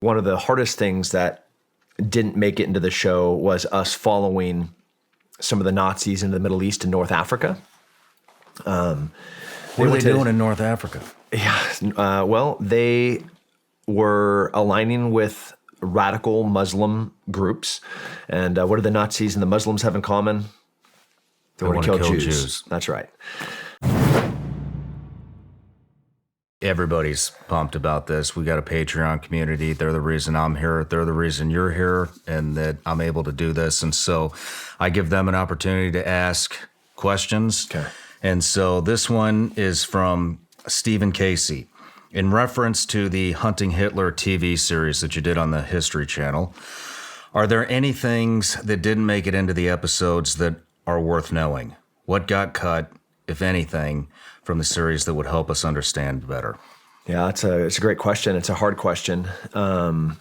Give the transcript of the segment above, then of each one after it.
One of the hardest things that didn't make it into the show was us following some of the Nazis in the Middle East and North Africa. What are they doing in North Africa? Yeah, well, they were aligning with radical Muslim groups. And what do the Nazis and the Muslims have in common? They want to kill Jews. That's right. Everybody's pumped about this. We got a Patreon community. They're the reason I'm here. They're the reason you're here and that I'm able to do this. And so I give them an opportunity to ask questions. Okay. And so this one is from Stephen Casey. In reference to the Hunting Hitler TV series that you did on the History Channel, are there any things that didn't make it into the episodes that are worth knowing? What got cut, if anything, from the series that would help us understand better? Yeah, it's a great question. It's a hard question. About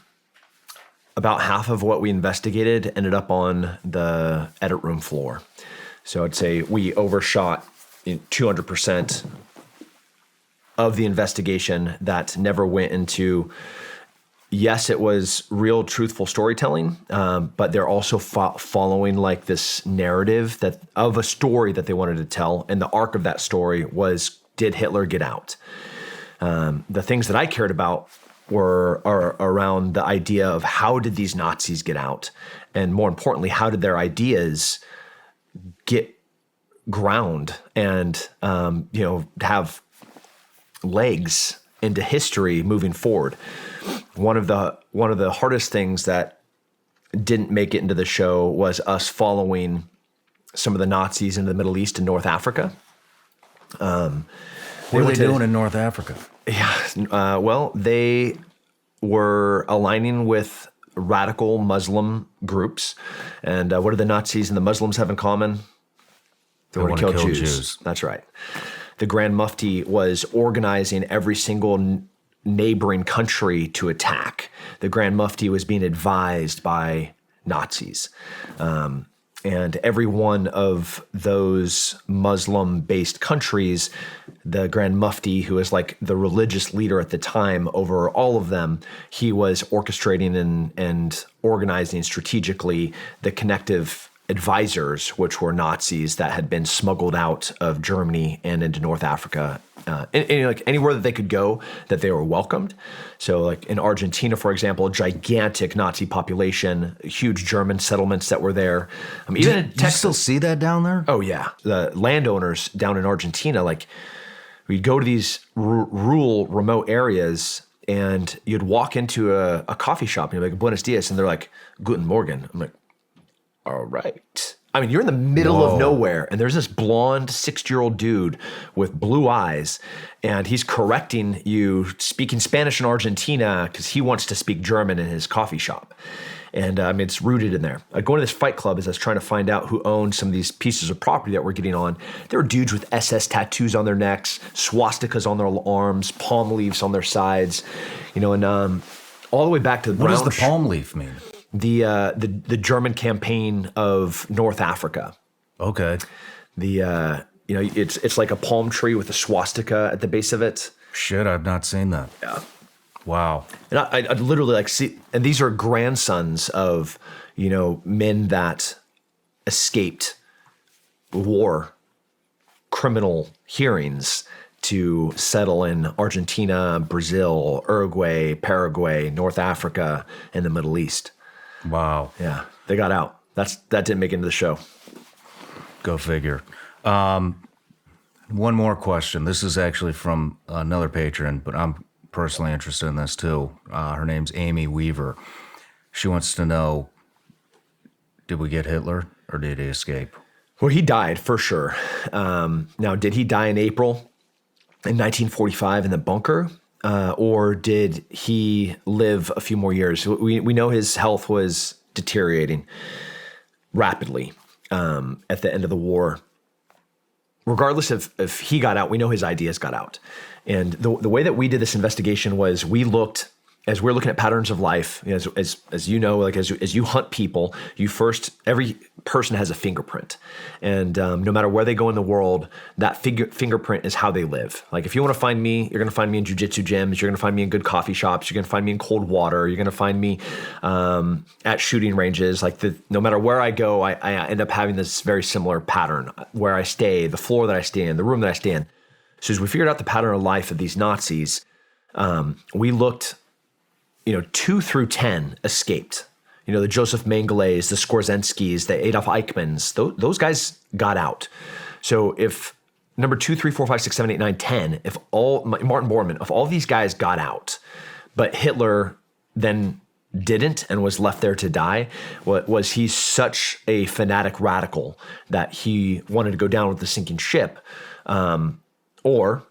half of what we investigated ended up on the edit room floor. So I'd say we overshot 200% of the investigation that never went into. Yes, it was real, truthful storytelling, but they're also following like this narrative that of a story that they wanted to tell, and the arc of that story was: did Hitler get out? The things that I cared about are around the idea of how did these Nazis get out, and more importantly, how did their ideas get ground and have legs into history moving forward. One of the hardest things that didn't make it into the show was us following some of the Nazis in the Middle East and North Africa. What are they doing in North Africa? Yeah, well, they were aligning with radical Muslim groups. And what do the Nazis and the Muslims have in common? They want to kill Jews. That's right. The Grand Mufti was organizing every single neighboring country to attack. The Grand Mufti was being advised by Nazis. And every one of those Muslim-based countries, the Grand Mufti, who is like the religious leader at the time over all of them, he was orchestrating and organizing strategically the connective advisors, which were Nazis that had been smuggled out of Germany and into North Africa, and like anywhere that they could go, that they were welcomed. So like in Argentina, for example, a gigantic Nazi population, huge German settlements that were there. Even in Texas, you still see that down there? Oh yeah. The landowners down in Argentina, like we'd go to these rural, remote areas and you'd walk into a coffee shop and you're like, Buenos dias. And they're like, Guten Morgen. I'm like, all right. I mean, you're in the middle of nowhere, and there's this blonde 60-year-old dude with blue eyes, and he's correcting you speaking Spanish in Argentina because he wants to speak German in his coffee shop. And I mean, it's rooted in there. Going to this fight club as I was trying to find out who owned some of these pieces of property that we're getting on. There were dudes with SS tattoos on their necks, swastikas on their arms, palm leaves on their sides, and all the way back to the What does the palm leaf mean? The German campaign of North Africa. Okay. It's like a palm tree with a swastika at the base of it. Shit, I've not seen that. Yeah. Wow. And I literally like see, and these are grandsons of, men that escaped war, criminal hearings to settle in Argentina, Brazil, Uruguay, Paraguay, North Africa, and the Middle East. Wow. Yeah, they got out. That didn't make it into the show. Go figure. One more question. This is actually from another patron, but I'm personally interested in this too. Her name's Amy Weaver. She wants to know, did we get Hitler or did he escape? Well, he died for sure. Now, did he die in April in 1945 in the bunker? Or did he live a few more years? We know his health was deteriorating rapidly at the end of the war. Regardless of if he got out, we know his ideas got out. And the way that we did this investigation was we looked as we're looking at patterns of life, as you know, like as you hunt people, every person has a fingerprint, and no matter where they go in the world, that fingerprint is how they live. Like if you want to find me, you're going to find me in jiu-jitsu gyms, you're going to find me in good coffee shops, you're going to find me in cold water, you're going to find me at shooting ranges. Like no matter where I go, I end up having this very similar pattern where I stay, the floor that I stay in, the room that I stay in. So as we figured out the pattern of life of these Nazis, we looked. 2 through 10 escaped. The Joseph Mengeles, the Skorzynskis, the Adolf Eichmanns, those guys got out. So if number 2, 3, 4, 5, 6, 7, 8, 9, 10, if all Martin Bormann, if all these guys got out, but Hitler then didn't and was left there to die, was he such a fanatic radical that he wanted to go down with the sinking ship, or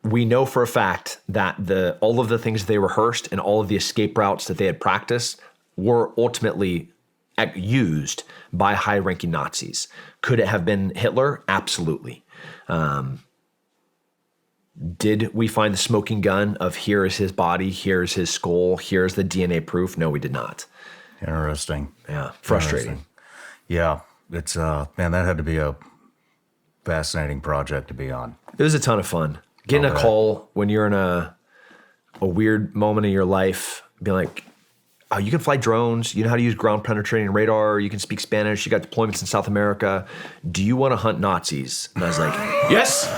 we know for a fact that all of the things they rehearsed and all of the escape routes that they had practiced were ultimately used by high-ranking Nazis. Could it have been Hitler? Absolutely. Did we find the smoking gun of here is his body, here's his skull, here's the DNA proof? No, we did not. Interesting. Yeah, frustrating. Yeah, it's man, that had to be a fascinating project to be on. It was a ton of fun. Getting a call when you're in a weird moment in your life, being like, oh, you can fly drones, you know how to use ground penetrating radar, you can speak Spanish, you got deployments in South America. Do you want to hunt Nazis? And I was like, yes,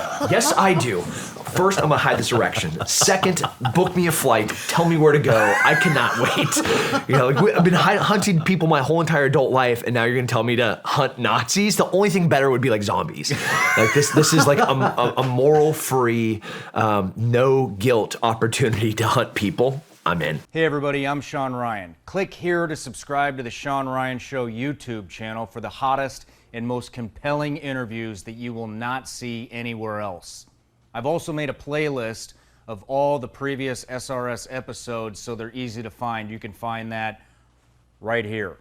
I do. First, I'm gonna hide this erection. Second, book me a flight, tell me where to go. I cannot wait. I've been hunting people my whole entire adult life, and now you're gonna tell me to hunt Nazis? The only thing better would be like zombies. Like this is like a moral-free, no guilt opportunity to hunt people. I'm in. Hey everybody, I'm Shawn Ryan. Click here to subscribe to the Shawn Ryan Show YouTube channel for the hottest and most compelling interviews that you will not see anywhere else. I've also made a playlist of all the previous SRS episodes so they're easy to find. You can find that right here.